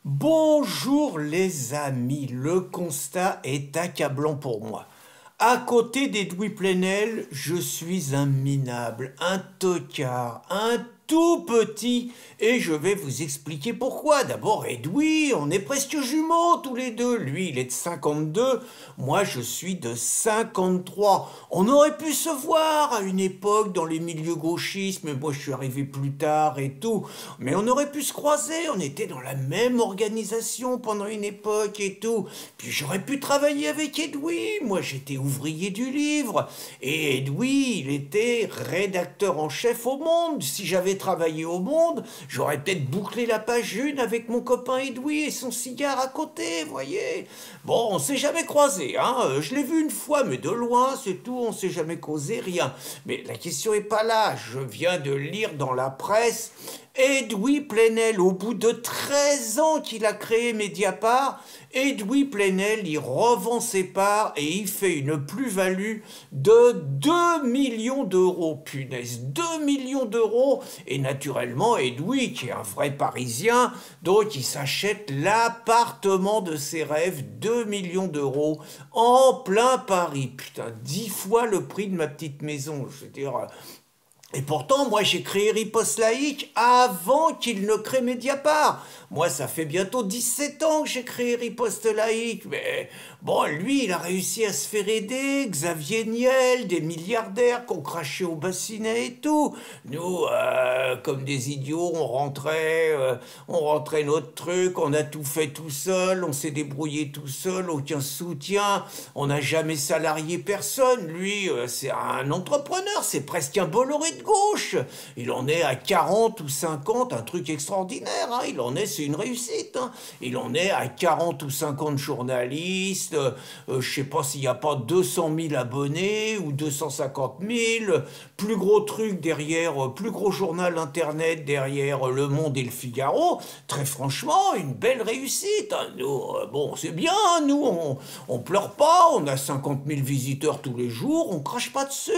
Bonjour les amis, le constat est accablant pour moi. À côté d'Edoui Plenel, je suis un minable, un tocard, un tout petit, et je vais vous expliquer pourquoi. D'abord, Edoui, on est presque jumeaux tous les deux. Lui, il est de 52, moi je suis de 53. On aurait pu se voir à une époque dans les milieux gauchistes, mais moi je suis arrivé plus tard et tout. Mais on aurait pu se croiser, on était dans la même organisation pendant une époque et tout. Puis j'aurais pu travailler avec Edoui, moi j'étais ouvrier du livre, et Edoui, il était rédacteur en chef au Monde. Si j'avais travaillé au Monde, j'aurais peut-être bouclé la page 1 avec mon copain Edoui et son cigare à côté, voyez. Bon, on s'est jamais croisé, hein. Je l'ai vu une fois, mais de loin, c'est tout, on s'est jamais causé, rien. Mais la question est pas là, je viens de lire dans la presse Edoui Plenel, au bout de 13 ans qu'il a créé Mediapart, Edoui Plenel y revend ses parts et il fait une plus-value de 2 millions d'euros. Punaise, 2 millions d'euros. Et naturellement, Edoui, qui est un vrai Parisien, donc il s'achète l'appartement de ses rêves, 2 millions d'euros, en plein Paris. Putain, 10 fois le prix de ma petite maison. Je veux dire, et pourtant, moi, j'ai créé Riposte Laïque avant qu'il ne crée Mediapart. Moi, ça fait bientôt 17 ans que j'ai créé Riposte Laïque. Mais bon, lui, il a réussi à se faire aider. Xavier Niel, des milliardaires qui ont craché au bassinet et tout. Nous, comme des idiots, on rentrait notre truc, on a tout fait tout seul, on s'est débrouillé tout seul, aucun soutien. On n'a jamais salarié personne. Lui, c'est un entrepreneur, c'est presque un Bolloré de gauche. Il en est à 40 ou 50, un truc extraordinaire. Hein. Il en est, c'est une réussite. Hein. Il en est à 40 ou 50 journalistes. Je sais pas s'il n'y a pas 200 000 abonnés ou 250 000. Plus gros truc derrière, plus gros journal internet derrière Le Monde et Le Figaro. Très franchement, une belle réussite. Hein. Nous, bon, c'est bien. Nous, on pleure pas. On a 50 000 visiteurs tous les jours. On crache pas dessus.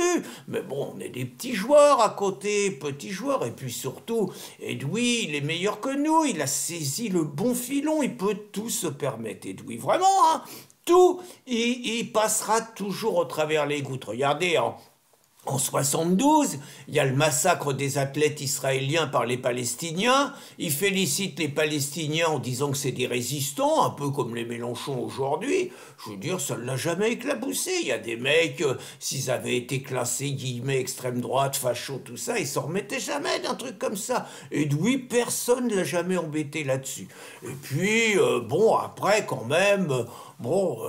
Mais bon, on est des petits joueurs à côté, petits joueurs. Et puis surtout, Edoui, il est meilleur que nous. Il a saisi le bon filon. Il peut tout se permettre, Edoui. Vraiment, hein. Tout, il passera toujours au travers les gouttes. Regardez, en 72, il y a le massacre des athlètes israéliens par les Palestiniens. Il félicite les Palestiniens en disant que c'est des résistants, un peu comme les Mélenchon aujourd'hui. Je veux dire, ça ne l'a jamais éclaboussé. Il y a des mecs, s'ils avaient été classés, guillemets, extrême droite, facho, tout ça, ils s'en remettaient jamais d'un truc comme ça. Et d'où personne ne l'a jamais embêté là-dessus. Et puis, bon, après, quand même... Bon,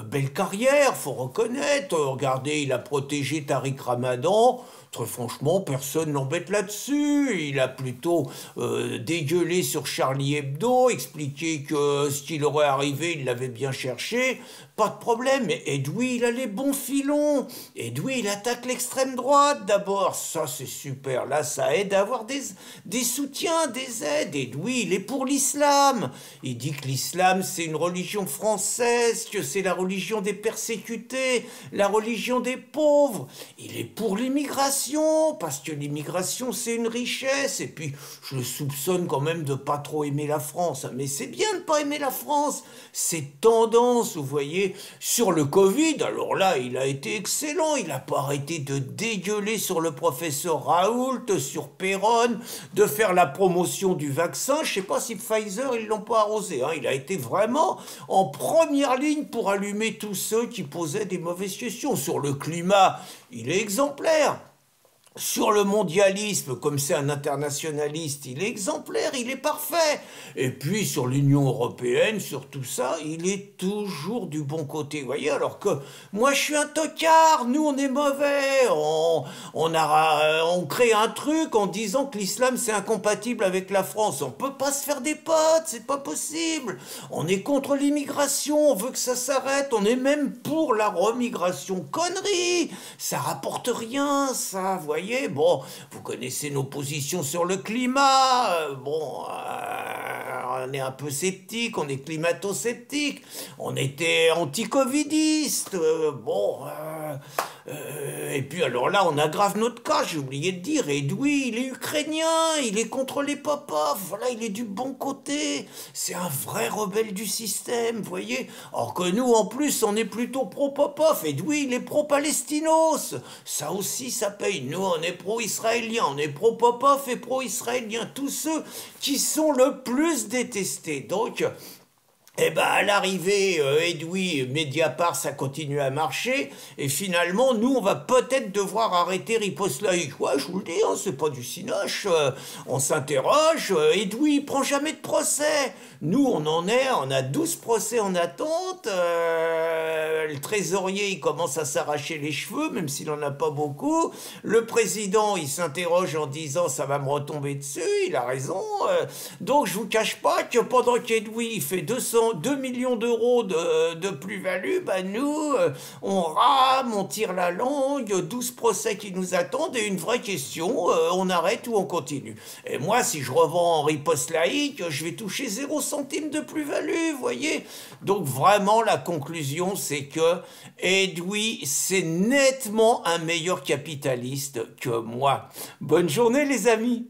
belle carrière, faut reconnaître. Regardez, il a protégé Tariq Ramadan. Très franchement, personne l'embête là-dessus. Il a plutôt dégueulé sur Charlie Hebdo, expliqué que ce qui leur aurait arrivé, il l'avait bien cherché. Pas de problème, mais Edoui, il a les bons filons. Edoui, il attaque l'extrême droite d'abord. Ça, c'est super. Là, ça aide à avoir des soutiens, des aides. Edoui, il est pour l'islam. Il dit que l'islam, c'est une religion française, que c'est la religion des persécutés, la religion des pauvres. Il est pour l'immigration, parce que l'immigration, c'est une richesse. Et puis, je le soupçonne quand même de pas trop aimer la France. Mais c'est bien de pas aimer la France. C'est tendance, vous voyez. Sur le Covid, alors là, il a été excellent. Il n'a pas arrêté de dégueuler sur le professeur Raoult, sur Perron, de faire la promotion du vaccin. Je ne sais pas si Pfizer, ils ne l'ont pas arrosé. Hein. Il a été vraiment en première ligne pour allumer tous ceux qui posaient des mauvaises questions. Sur le climat, il est exemplaire. Sur le mondialisme, comme c'est un internationaliste, il est exemplaire, il est parfait. Et puis sur l'Union européenne, sur tout ça, il est toujours du bon côté. Vous voyez, alors que moi je suis un tocard, nous on est mauvais, on crée un truc en disant que l'islam c'est incompatible avec la France. On peut pas se faire des potes, c'est pas possible. On est contre l'immigration, on veut que ça s'arrête, on est même pour la remigration. Connerie, ça rapporte rien, ça, vous voyez. Bon, vous connaissez nos positions sur le climat. Bon, on est un peu sceptique, on est climato-sceptique. On était anti-covidiste. Bon, Et puis alors là, on aggrave notre cas, j'ai oublié de dire. Edoui, il est ukrainien, il est contre les Popov, voilà, il est du bon côté. C'est un vrai rebelle du système, vous voyez. Or que nous, en plus, on est plutôt pro-Popov. Edoui, il est pro-Palestinos. Ça aussi, ça paye. Nous, on est pro-israélien, on est pro-Popov et pro-israélien. Tous ceux qui sont le plus détestés. Donc... Eh ben, à l'arrivée, Edoui, Mediapart, ça continue à marcher, et finalement, nous, on va peut-être devoir arrêter Riposte Laïque. Ouais, je vous le dis, hein, c'est pas du cinoche, on s'interroge, Edoui, il prend jamais de procès. Nous, on a 12 procès en attente, le trésorier, il commence à s'arracher les cheveux, même s'il en a pas beaucoup, le président, il s'interroge en disant, ça va me retomber dessus, il a raison, donc je vous cache pas que pendant qu'Edoui, il fait 2 millions d'euros de plus-value, bah nous, on rame, on tire la langue, 12 procès qui nous attendent et une vraie question, on arrête ou on continue. Et moi, si je revends en riposte laïque, je vais toucher 0 centime de plus-value, vous voyez. Donc vraiment, la conclusion, c'est que Edoui, c'est nettement un meilleur capitaliste que moi. Bonne journée, les amis.